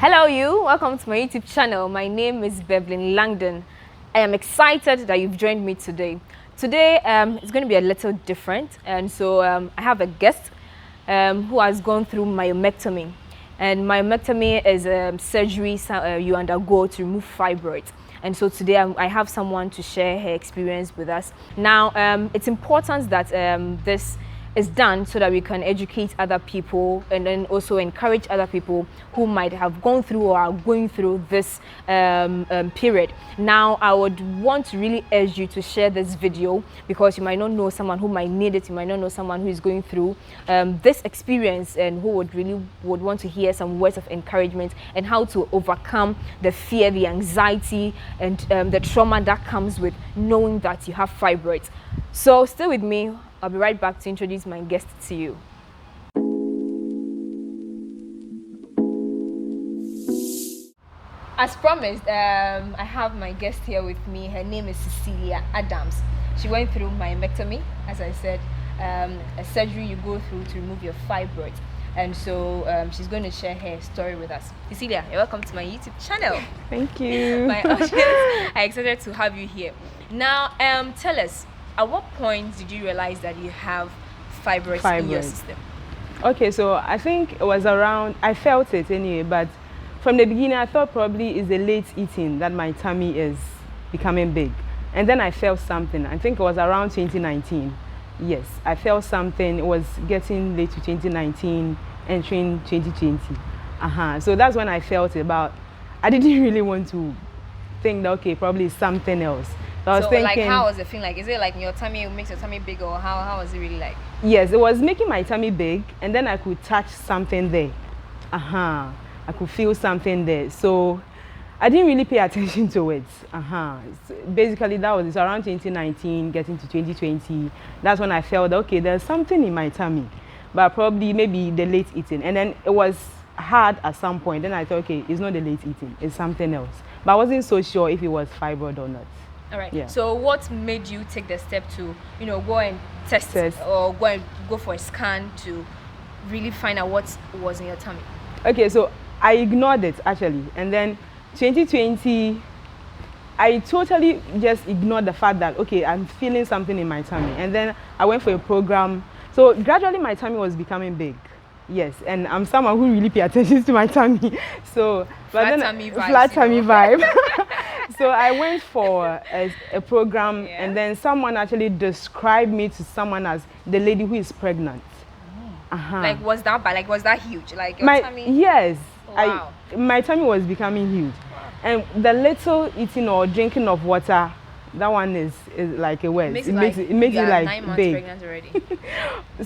Hello you, welcome to my YouTube channel. My name is Beverly Langdon. I am excited that you've joined me today. Today it's going to be a little different, and so I have a guest who has gone through myomectomy. And myomectomy is surgery you undergo to remove fibroids. And so today I have someone to share her experience with us. Now it's important that this is done so that we can educate other people and then also encourage other people who might have gone through or are going through this period. Now, I would want to really urge you to share this video because you might not know someone who might need it. You might not know someone who is going through this experience and who would want to hear some words of encouragement and how to overcome the fear, the anxiety, and the trauma that comes with knowing that you have fibroids. So stay with me. I'll be right back to introduce my guest to you. As promised, I have my guest here with me. Her name is Cecilia Adams. She went through myomectomy, as I said, a surgery you go through to remove your fibroids. And so she's going to share her story with us. Cecilia, you're welcome to my YouTube channel. Thank you. My audience are excited to have you here. Now, tell us, at what point did you realize that you have fibroids in your system? Okay, so I think it was around, I felt it anyway, but from the beginning I thought probably it's the late eating that my tummy is becoming big. And then I felt something, I think it was around 2019. Yes, I felt something, it was getting late to 2019, entering 2020. So that's when I felt it, but I didn't really want to think that, okay, probably it's something else. So I was thinking, like, how was the feeling? Like, is it like your tummy, it makes your tummy big, or how was it really like? Yes, it was making my tummy big, and then I could touch something there. I could feel something there. So I didn't really pay attention to it. So basically, that was around 2019, getting to 2020. That's when I felt, okay, there's something in my tummy, but probably maybe the late eating. And then it was hard at some point. Then I thought, okay, it's not the late eating, it's something else. But I wasn't so sure if it was fibroid or not. All right. Yeah. So what made you take the step to, go and test or go for a scan to really find out what was in your tummy? Okay, so I ignored it actually, and then 2020, I totally just ignored the fact that, okay, I'm feeling something in my tummy, and then I went for a program. So gradually my tummy was becoming big. Yes, and I'm someone who really pay attention to my tummy. So flat tummy vibe. So I went for a program, and then someone actually described me to someone as the lady who is pregnant. Like, was that bad? Like, was that huge? Like, your tummy? Yes. Oh, wow. My tummy was becoming huge. And the little eating or drinking of water, that one is like a word. It makes you like 9 months big. Pregnant already.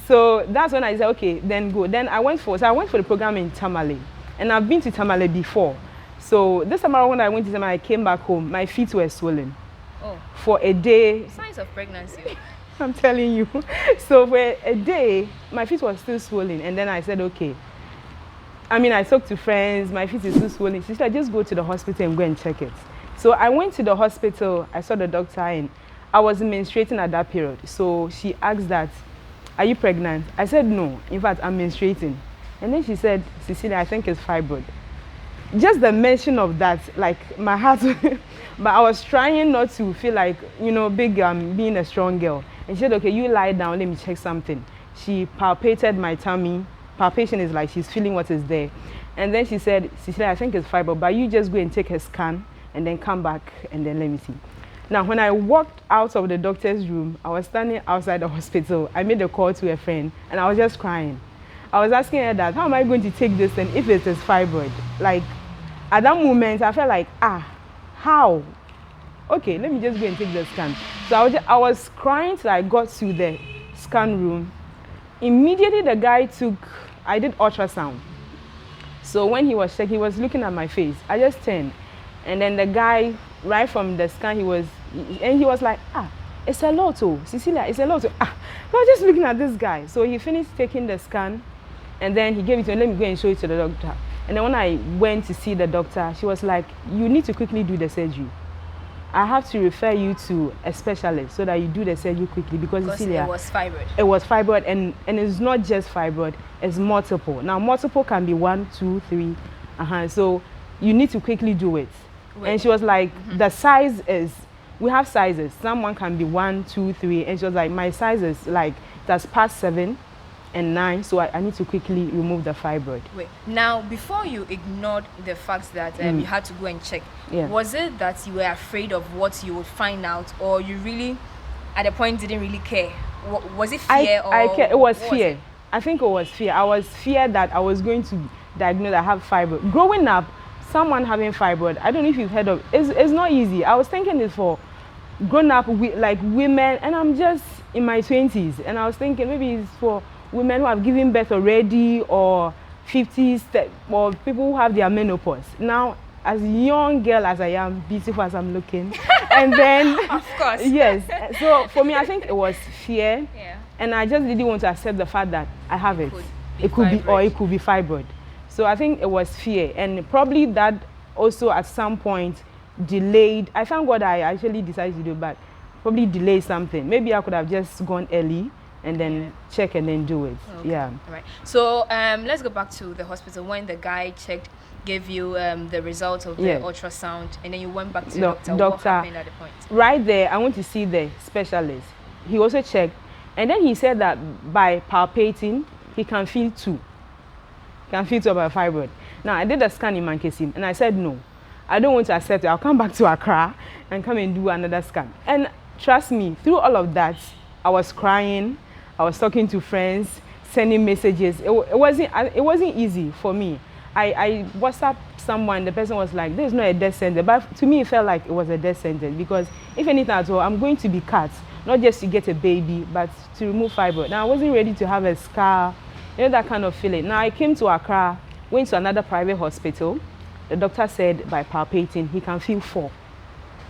So that's when I said, okay, then go. Then I went for the program in Tamale. And I've been to Tamale before. So this summer when I went to Tamale, I came back home. My feet were swollen. Oh. For a day. Signs of pregnancy. I'm telling you. So for a day, my feet were still swollen. And then I said, okay. I talked to friends, my feet is still swollen. She said, just go to the hospital and go and check it. So I went to the hospital, I saw the doctor, and I was menstruating at that period. So she asked that, are you pregnant? I said, no. In fact, I'm menstruating. And then she said, Cecilia, I think it's fibroid. Just the mention of that, like my heart, but I was trying not to feel like, big, being a strong girl. And she said, okay, you lie down, let me check something. She palpated my tummy. Palpation is like she's feeling what is there. And then she said, Cecilia, I think it's fibroid, but you just go and take a scan and then come back and then let me see. Now, when I walked out of the doctor's room, I was standing outside the hospital. I made a call to a friend and I was just crying. I was asking her that, how am I going to take this and if it is fibroid? Like, at that moment, I felt like, how? Okay, let me just go and take the scan. So I was crying till I got to the scan room. Immediately, the guy I did ultrasound. So when he was checking, he was looking at my face. I just turned. And then the guy, right from the scan, he was like, it's a lot, Cecilia, it's a lot. I was just looking at this guy. So he finished taking the scan, and then he gave it to me, let me go and show it to the doctor. And then when I went to see the doctor, she was like, you need to quickly do the surgery. I have to refer you to a specialist so that you do the surgery quickly because Cecilia, it was fibroid. It was fibroid, and it's not just fibroid, it's multiple. Now, multiple can be 1, 2, 3, So you need to quickly do it. Wait. And she was like, the size is, we have sizes. Someone can be 1, 2, 3. And she was like, my size is like, that's past 7 and 9. So I need to quickly remove the fibroid. Wait, now before you ignored the fact that you had to go and check, was it that you were afraid of what you would find out, or you really, at the point, didn't really care? Was it fear it was fear. I think it was fear. I was feared that I was going to diagnose I have fibroid. Growing up, someone having fibroid, I don't know if you've heard of it's not easy. I was thinking this for grown up like women, and I'm just in my 20s, and I was thinking maybe it's for women who have given birth already, or 50s, or people who have their menopause. Now, as a young girl as I am, beautiful as I'm looking, and then of course, yes. So for me, I think it was fear, yeah. And I just didn't want to accept the fact that I have it. It could be or it could be fibroid. So I think it was fear, and probably that also at some point delayed. I thank God I actually decided to do, but probably delayed something. Maybe I could have just gone early and then check and then do it. Okay. Yeah. All right. So let's go back to the hospital when the guy checked, gave you the result of the ultrasound, and then you went back to the doctor. What happened at the point? Right there, I went to see the specialist. He also checked, and then he said that by palpating, he can feel 2. Can feel 2 of a fibroid. Now, I did a scan in Mankesim, and I said, no, I don't want to accept it. I'll come back to Accra and come and do another scan. And trust me, through all of that, I was crying, I was talking to friends, sending messages. It wasn't easy for me. I WhatsApped someone, the person was like, there's not a death sentence. But to me, it felt like it was a death sentence, because if anything at all, I'm going to be cut, not just to get a baby, but to remove fibroid. Now, I wasn't ready to have a scar, you know, that kind of feeling. Now, I came to Accra, went to another private hospital. The doctor said by palpating, he can feel 4.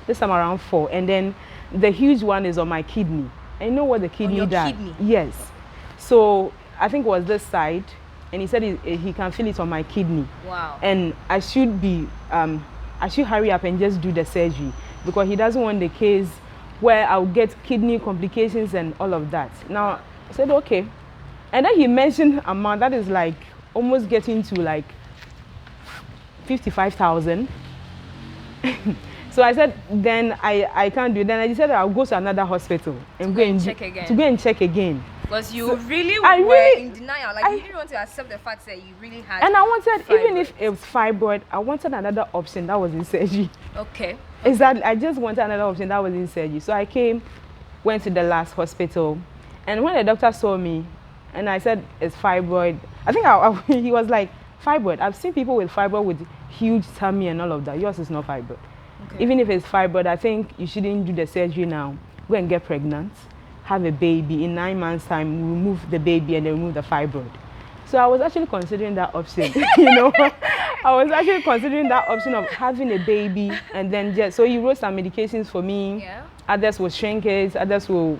This time around 4. And then the huge one is on my kidney. And you know what the kidney does? Kidney? Yes. So I think it was this side, and he said he can feel it on my kidney. Wow. And I should hurry up and just do the surgery, because he doesn't want the case where I'll get kidney complications and all of that. Now, I said, okay. And then he mentioned amount that is like almost getting to like 55,000. So I said, then I can't do it. Then I decided I'll go to another hospital and go and check again. Because you really were in denial. Like, you didn't want to accept the fact that you really had. And I wanted, fibroid. even if it was fibroid, I wanted another option that was in surgery. Okay. Exactly. I just wanted another option that was in surgery. So I went to the last hospital. And when the doctor saw me, and I said, it's fibroid, I think he was like, fibroid. I've seen people with fibroid with huge tummy and all of that. Yours is not fibroid. Okay. Even if it's fibroid, I think you shouldn't do the surgery now. Go and get pregnant, have a baby. In 9 months' time, remove the baby and then remove the fibroid. So I was actually considering that option, you know. I was actually considering that option of having a baby, and then so he wrote some medications for me. Yeah. Others will shrink it, others will.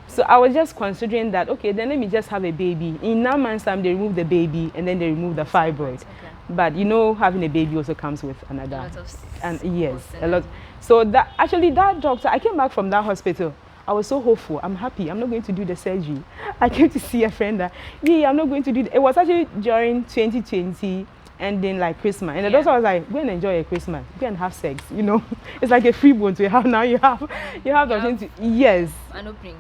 So I was just considering that, okay, then let me just have a baby. In 9 months' time, they remove the baby and then they remove the fibroid. Okay. But you know, having a baby also comes with another. A lot of a lot. So that doctor, I came back from that hospital. I was so hopeful. I'm happy. I'm not going to do the surgery. I came to see a friend that, I'm not going to do it. It was actually during 2020 and then like Christmas. And the doctor was like, go and enjoy your Christmas. Go and have sex. You know, it's like a free bone to have now. You have the option to, yes. An opening.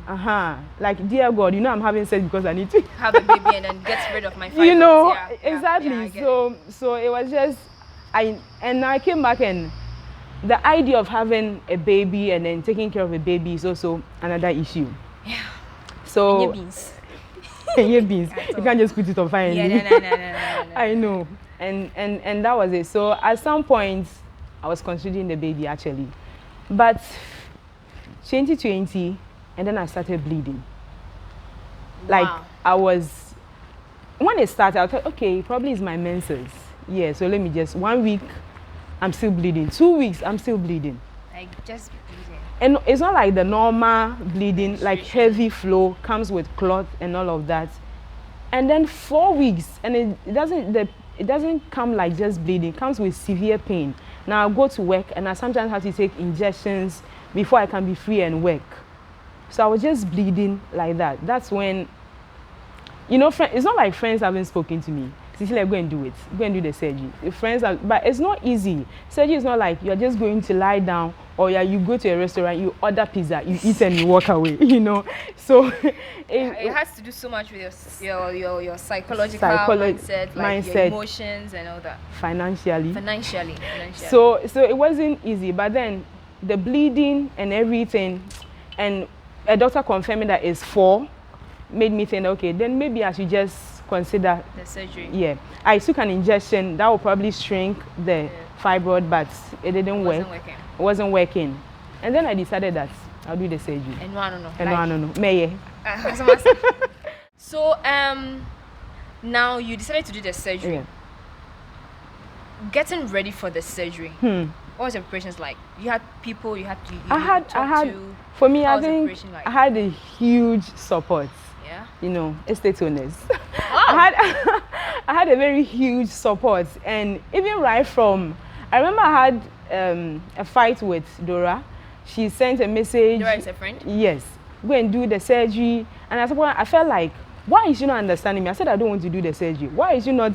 Like, dear God, you know, I'm having sex because I need to have a baby and then get rid of my fibroids. You know, exactly. So it was just, and I came back, and the idea of having a baby and then taking care of a baby is also another issue. Yeah. So. And your beans. And your beans. You can't just put it on fire. Yeah, no. I know. And that was it. So at some point, I was considering the baby actually. But 2020, and then I started bleeding. Wow. Like when it started, I thought, okay, probably it's my menses. Yeah, so let me just, 1 week, I'm still bleeding. 2 weeks, I'm still bleeding. Like just bleeding. And it's not like the normal bleeding, like heavy flow, comes with clot and all of that. And then 4 weeks, and it doesn't come like just bleeding, it comes with severe pain. Now I go to work and I sometimes have to take injections before I can be free and work. So I was just bleeding like that. That's when, you know, it's not like friends haven't spoken to me. Cecilia, go and do it. Go and do the surgery. Your friends are, but it's not easy. Surgery is not like you're just going to lie down or you go to a restaurant, you order pizza, you eat and you walk away, you know. So it has to do so much with your psychological mindset, your emotions and all that. Financially. So it wasn't easy, but then the bleeding and everything, and a doctor confirming that it's 4, made me think, okay, then maybe I should just consider the surgery. Yeah, I took an injection that will probably shrink the fibroid, but it didn't work. It wasn't working. And then I decided that I'll do the surgery. And I don't know. And I don't know. May. So now you decided to do the surgery. Yeah. Getting ready for the surgery. What was your preparations like? You had people you had to I had for me, I think I had a huge support. Yeah. You know, estate owners. Oh. I had a very huge support, and even right from, I remember I had a fight with Dora. She sent a message. Dora is a friend? Yes. Go and do the surgery. And at some point, I felt like, why is she not understanding me? I said, I don't want to do the surgery. Why is she not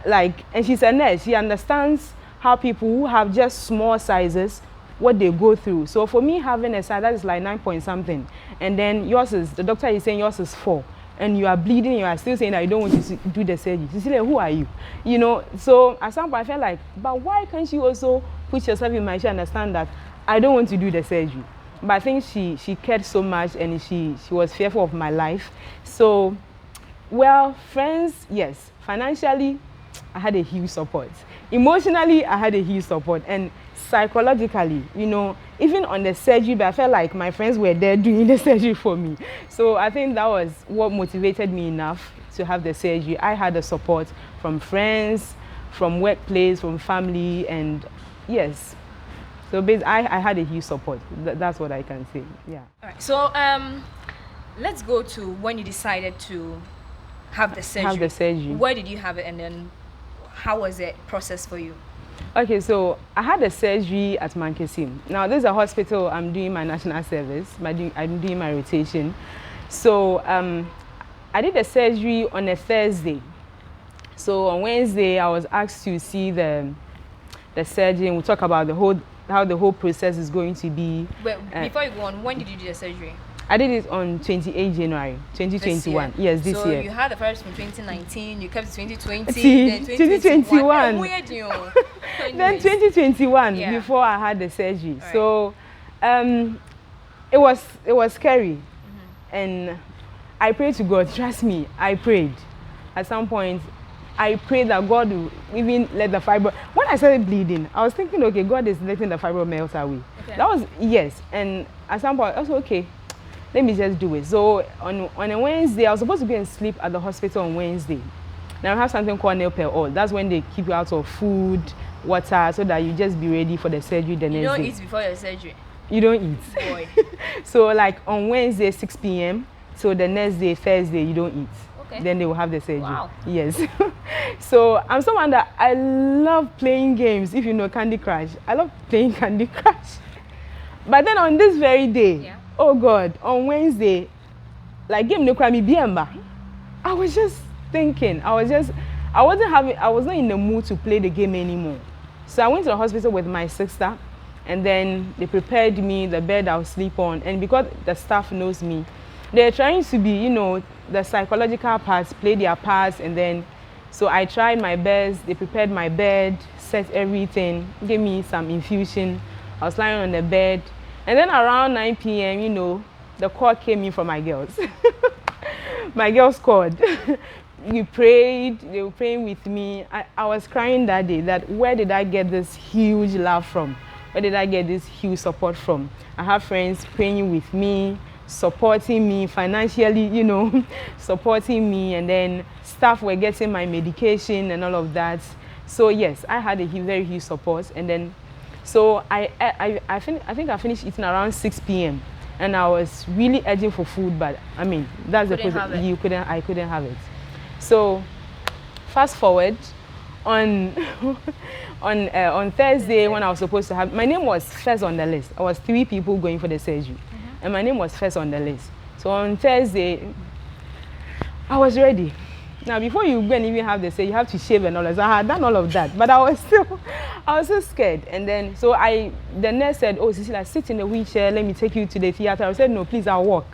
like, and she's a nurse. She understands how people who have just small sizes, what they go through. So for me, having a size that is like 9 point something, and then yours is, the doctor is saying yours is 4, and you are bleeding, you are still saying that you don't want to do the surgery. Cecilia, who are you? You know, so at some point I felt like, but why can't you also put yourself in my shoes and understand that I don't want to do the surgery? But I think she cared so much, and she was fearful of my life. So, well, friends, yes. Financially, I had a huge support. Emotionally, I had a huge support. And psychologically, you know, even on the surgery, but I felt like my friends were there doing the surgery for me. So I think that was what motivated me enough to have the surgery. I had the support from friends, from workplace, from family, and yes. So basically, I had a huge support. That's what I can say. Yeah. All right. So let's go to when you decided to have the surgery. Have the surgery. Where did you have it, and then how was it processed for you? Okay, so I had a surgery at Mankesim. Now, this is a hospital. I'm doing my national service. I'm doing my rotation. So I did the surgery on a Thursday. So on Wednesday, I was asked to see the surgeon. We'll talk about how the whole process is going to be. But before you go on, when did you do the surgery? I did it on 28 January 2021. Yes, this year. So you had the first from 2019, you kept 2020, then 2021. Weird, you know. Then 2021, yeah. Before I had the surgery. Right. So it was scary. And I prayed to God. Trust me, I prayed. At some point, I prayed that God will even let the fibroid. When I started bleeding, I was thinking, okay, God is letting the fibroid melt away. Okay. That was, yes. And at some point, I was okay. Let me just do it. So on a Wednesday, I was supposed to go and sleep at the hospital on Wednesday. Now I have something called nail per all. That's when they keep you out of food, water, so that you just be ready for the surgery the next day. You don't eat before your surgery? You don't eat. Boy. So like on Wednesday, 6 p.m. So the next day, Thursday, you don't eat. Okay. Then they will have the surgery. Wow. Yes. So I'm someone that I love playing games. If you know Candy Crush, I love playing Candy Crush. But then on this very day, yeah. Oh God, on Wednesday, like game no crime biemba. I was just thinking, I was not in the mood to play the game anymore. So I went to the hospital with my sister, and then they prepared me the bed I'll sleep on. And because the staff knows me, they're trying to be, you know, the psychological parts, play their parts, and then so I tried my best. They prepared my bed, set everything, gave me some infusion. I was lying on the bed. And then around 9 p.m., you know, the call came in from my girls. My girls called. We prayed. They were praying with me. I was crying that day that where did I get this huge love from? Where did I get this huge support from? I have friends praying with me, supporting me financially, you know, supporting me. And then staff were getting my medication and all of that. So yes, I had a very huge support. And then so I think I finished eating around 6 p.m. and I was really urging for food, but I mean that's the process. I couldn't have it. So fast forward on Thursday when I was supposed to have, my name was first on the list. I was 3 people going for the surgery, and my name was first on the list. So on Thursday, I was ready. Now, before you go and even have the say, you have to shave and all that. So I had done all of that, but I was still scared. And then, so the nurse said, "Oh, Cecilia, sit in the wheelchair. Let me take you to the theater." I said, "No, please, I'll walk."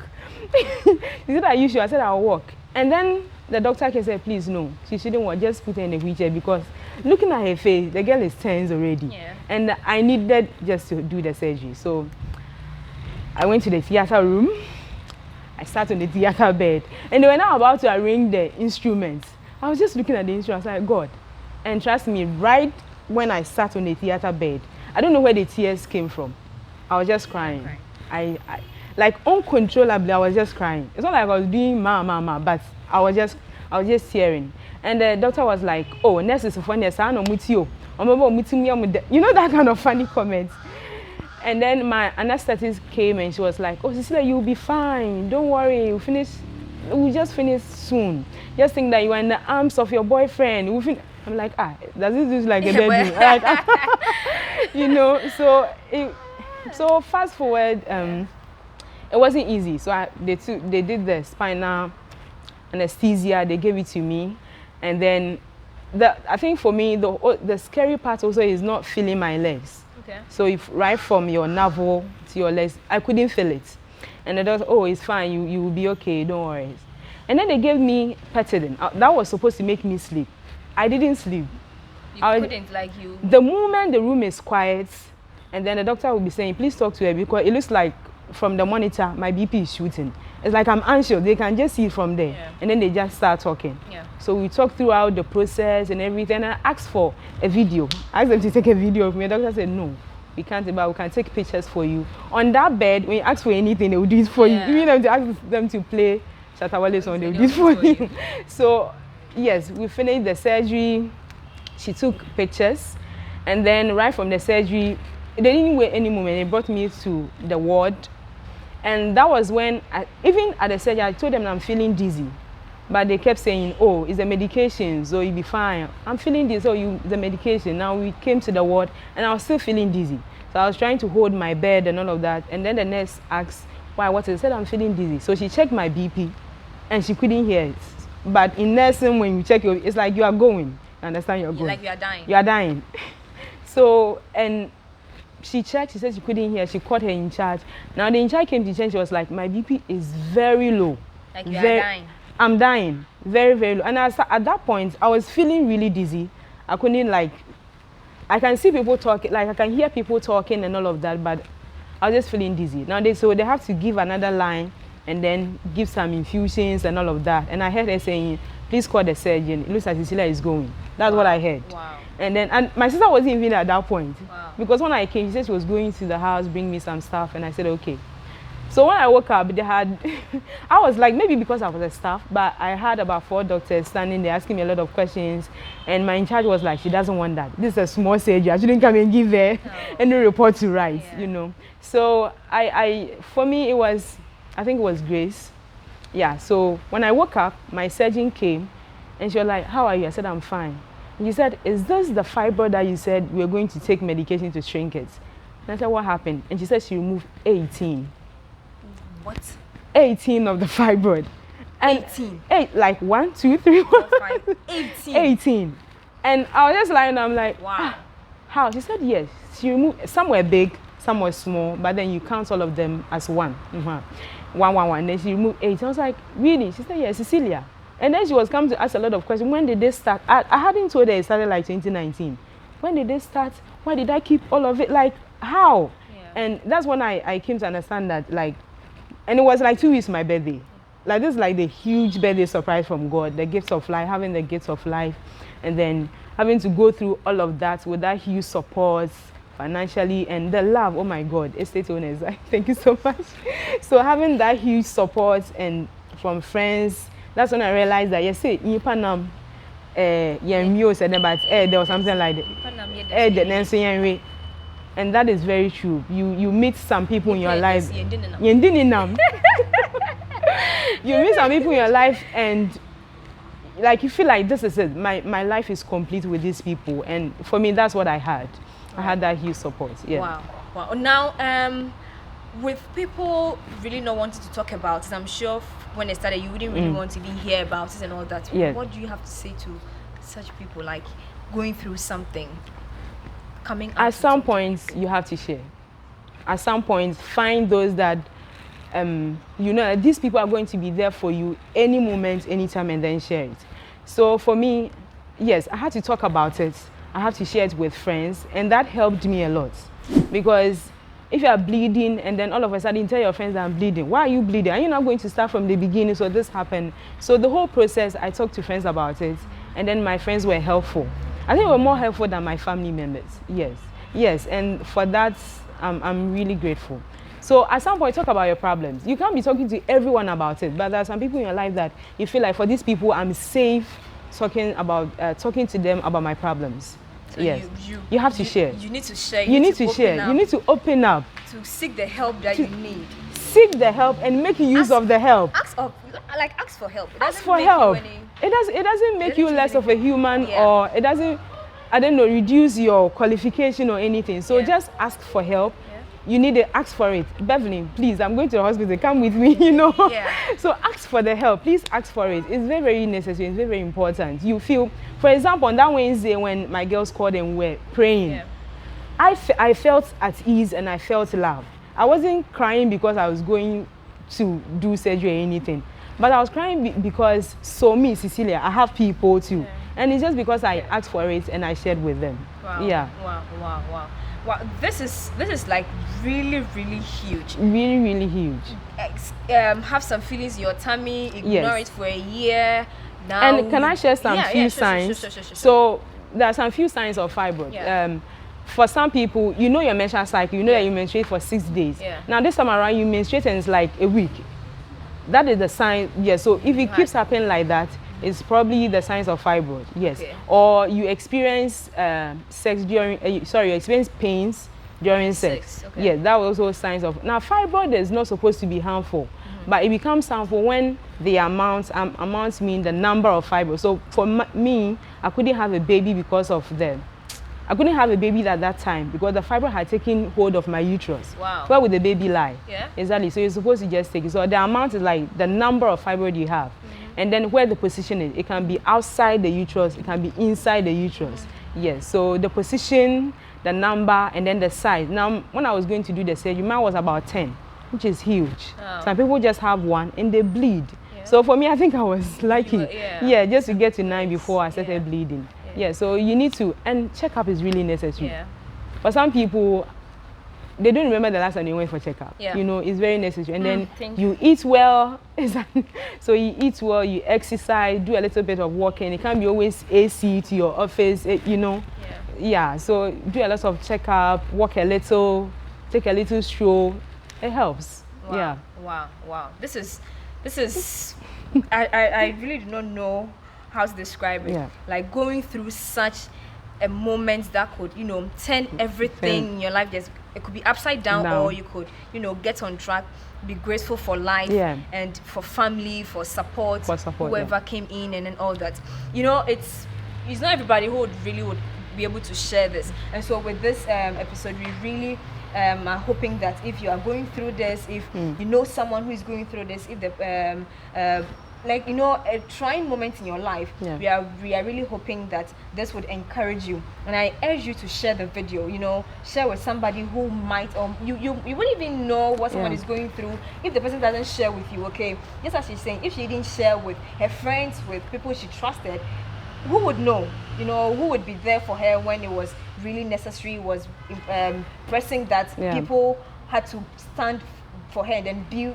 He said, "Are you sure?" I said, "I'll walk." And then the doctor came and said, "Please, no, she shouldn't walk. Just put her in a wheelchair because looking at her face, the girl is tense already." Yeah. And I needed just to do the surgery. So I went to the theater room. I sat on the theater bed. And they were now about to arrange the instruments. I was just looking at the instruments. I was like, God. And trust me, right when I sat on the theater bed, I don't know where the tears came from. I was just crying. I like uncontrollably, I was just crying. It's not like I was doing ma, but I was just tearing. And the doctor was like, "Oh, nurse is funny. You know, that kind of funny comments." And then my anesthetist came and she was like, "Oh, Cecilia, you'll be fine. Don't worry. We'll just finish soon. Just think that you are in the arms of your boyfriend." I'm like, does this look like a bedroom? Like, you know, so fast forward, it wasn't easy. So they did the spinal anesthesia. They gave it to me. And then I think for me, the scary part also is not feeling my legs. Okay. So if right from your navel to your legs, I couldn't feel it. And the doctor, "Oh, it's fine, you will be okay, don't worry." And then they gave me Petidin. That was supposed to make me sleep. I didn't sleep. The moment the room is quiet, and then the doctor will be saying, "Please talk to her," because it looks like from the monitor, my BP is shooting. It's like I'm anxious. They can just see it from there. Yeah. And then they just start talking. Yeah. So we talked throughout the process and everything. I asked for a video. I asked them to take a video of me. The doctor said, "No, we can't, but we can take pictures for you." On that bed, when you ask for anything, they will do it for you. Even if you ask them to play Shatawale song, they will do it for you. So, yes, we finished the surgery. She took pictures. And then right from the surgery, they didn't wait any moment. They brought me to the ward. And that was when, even at the surgery, I told them I'm feeling dizzy. But they kept saying, "Oh, it's the medication, so you'll be fine." I'm feeling dizzy, "Oh, the medication." Now we came to the ward, and I was still feeling dizzy. So I was trying to hold my bed and all of that. And then the nurse asked, "Why, what is it?" I said, "I'm feeling dizzy." So she checked my BP, and she couldn't hear it. But in nursing, when you check it's like you are going. You understand, you're going. Like you are dying. You are dying. So, and she checked, she said she couldn't hear, she called her in charge. Now the in charge came to check, she was like, "My BP is very low." Like you are dying. I'm dying, very, very low. And at that point, I was feeling really dizzy. I couldn't I can see people talking, I can hear people talking and all of that, but I was just feeling dizzy. Now so they have to give another line and then give some infusions and all of that. And I heard her saying, "Please call the surgeon. It looks like Cecilia is going." That's what I heard. Wow. And my sister wasn't even at that point. Wow. Because when I came, she said she was going to the house, bring me some stuff, and I said, "Okay." So when I woke up, they had, I was like, maybe because I was a staff, but I had about 4 doctors standing there asking me a lot of questions, and my in charge was like, "She doesn't want that. This is a small surgery. I shouldn't come and give her any report to write," you know. So for me, I think it was grace. Yeah, so when I woke up, my surgeon came, and she was like, "How are you?" I said, "I'm fine." And she said, "Is this the fibroid that you said we were going to take medication to shrink it?" And I said, "What happened?" And she said she removed 18. What? 18 of the fibroid. And 18? Like 1, 2, 3, 4, 5, 18. 18. And I was just lying there, I'm like, "Wow." How? She said, yes. She removed, some were big, some were small, but then you count all of them as one. One. And then she removed 18. I was like, "Really?" She said, "Yes, Cecilia." And then she was coming to ask a lot of questions. When did they start? I hadn't told her it started like 2019. When did they start? Why did I keep all of it? Like, how? Yeah. And that's when I came to understand that, like, and it was like 2 weeks my birthday. Like, this is like the huge birthday surprise from God, the gifts of life, having the gifts of life, and then having to go through all of that with that huge support financially and the love. Oh my God, estate owners, thank you so much. So having that huge support and from friends, that's when I realized that, yes, in Panam, there was something like that. And that is very true. You meet some people in your life. You meet some people in your life and like you feel like this is it. My life is complete with these people. And for me, that's what I had. I had that huge support. Yeah. Wow. Now, with people really not wanting to talk about it, I'm sure when they started, you wouldn't really want to even hear about it and all that. Yes. What do you have to say to such people, like going through something, coming out? At some point, you have to share. At some point, find those that, you know, these people are going to be there for you any moment, anytime, and then share it. So for me, yes, I had to talk about it. I have to share it with friends, and that helped me a lot. Because if you are bleeding and then all of a sudden you tell your friends that I'm bleeding, why are you bleeding? Are you not going to start from the beginning? So this happened. So the whole process, I talked to friends about it, and then my friends were helpful. I think they were more helpful than my family members. Yes, yes, and for that, I'm really grateful. So at some point, talk about your problems. You can't be talking to everyone about it, but there are some people in your life that you feel like, for these people, I'm safe talking to them about my problems. So yes, you have to share. You need to share. You need to share. You need to open up. To seek the help that you need. Seek the help and make use of the help. Ask for help. Ask for help. It doesn't make you less of a human, or it doesn't, I don't know, reduce your qualification or anything. So just ask for help. You need to ask for it. Beverly, please, I'm going to the hospital. Come with me, you know. So ask for the help. Please ask for it. It's very, very necessary. It's very, very important. You feel, for example, on that Wednesday when my girls called and were praying, I felt at ease and I felt love. I wasn't crying because I was going to do surgery or anything. But I was crying because, so me, Cecilia, I have people too. And it's just because I asked for it and I shared with them. Wow. Yeah. Wow. Wow, this is like really, really huge. Really, really huge. Have some feelings in your tummy, ignore it for a year. Now, and can I share some few signs? Sure. So there are some few signs of fibroid. For some people, you know your menstrual cycle, you know that you menstruate for 6 days. Now this time around, you menstruate and it's like a week. That is the sign. So if it keeps happening like that, it's probably the signs of fibroid, yes. Or you experience you experience pains during sex. Yes, that was also signs of. Now, fibroid is not supposed to be harmful, but it becomes harmful when the amounts mean the number of fibroids. So for me, I couldn't have a baby because of them. I couldn't have a baby at that time because the fibroid had taken hold of my uterus. Wow. Where would the baby lie? Yeah. Exactly. So you're supposed to just take it. So the amount is like the number of fibroid you have. And then where the position is, it can be outside the uterus, it can be inside the uterus. Yes, so the position, the number, and then the size. Now, when I was going to do the surgery, mine was about 10, which is huge. Oh. Some people just have 1 and they bleed. So for me, I think I was lucky. Just to get to 9 before I started bleeding. So you need to, and checkup is really necessary. For some people, they don't remember the last time they went for checkup. You know, it's very necessary. And then you eat well. So you eat well, you exercise, do a little bit of walking. It can't be always AC to your office, you know. So do a lot of checkup, walk a little, take a little stroll. It helps. Wow. This is I really do not know how to describe it. Like going through such a moment that could, you know, turn everything in your life. It could be upside down, or you could, you know, get on track, be grateful for life and for family, for support whoever came in and all that. You know, it's not everybody who would be able to share this. And so with this episode, we really are hoping that if you are going through this, if you know someone who is going through this, if the like, you know, a trying moment in your life, we are really hoping that this would encourage you. And I urge you to share the video, you know, share with somebody who might, you wouldn't even know what someone is going through if the person doesn't share with you, okay? Just as she's saying, if she didn't share with her friends, with people she trusted, who would know, you know, who would be there for her when it was really necessary, was pressing that people had to stand for her and then be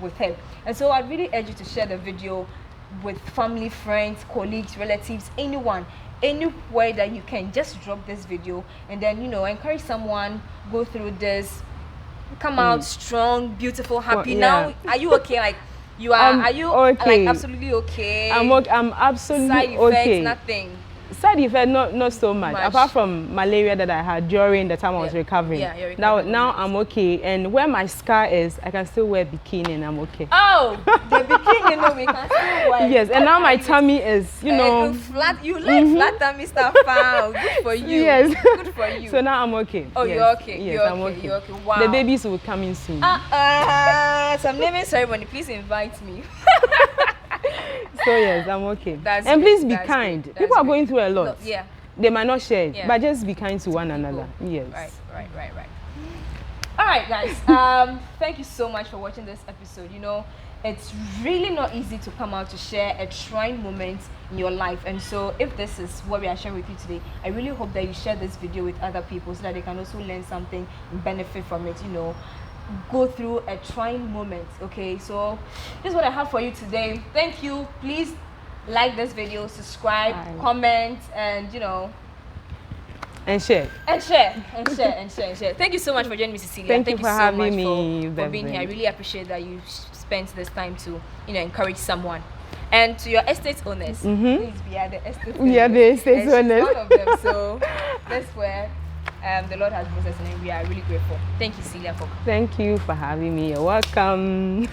with her. And so I really urge you to share the video with family, friends, colleagues, relatives, anyone, anywhere that you can. Just drop this video and then, you know, encourage someone, go through this, come out strong, beautiful, happy. Now, are you okay? Like, you are you okay? Like absolutely okay? I'm absolutely Side effects, okay. nothing. Side effect, not so much. Apart from malaria that I had during the time I was recovering. Yeah, you're recovering. Now I'm okay. And where my scar is, I can still wear bikini and I'm okay. Oh, the bikini, no, we can still wear. Yes, and now my tummy is, you know. Flat. You like flat tummy stuff, found. Good for you. Yes. Good for you. So now I'm okay. Oh, yes. you're okay. Yes, you're I'm okay. okay. You're okay. Wow. The babies will come in soon. Some naming ceremony. Please invite me. So yes, I'm okay. That's and good. please be That's kind. good. People are That's going good. through a lot. No, yeah. They might not share it, Yeah. but just be kind to one another. Yes. Right. All right, guys. Thank you so much for watching this episode. You know, it's really not easy to come out to share a trying moment in your life, and so if this is what we are sharing with you today, I really hope that you share this video with other people so that they can also learn something and benefit from it. You know, go through a trying moment. Okay, so this is what I have for you today. Thank you. Please like this video, subscribe, comment, and you know, and share. Thank you so much for joining me, Cecilia. Thank you for so having much me, for being here. I really appreciate that you spent this time to, you know, encourage someone. And to your estate owners, please be at the estate owners. We are the estate owners. One of them. So that's where the Lord has blessed us, and we are really grateful. Thank you, Celia, for Thank you for having me. You're welcome.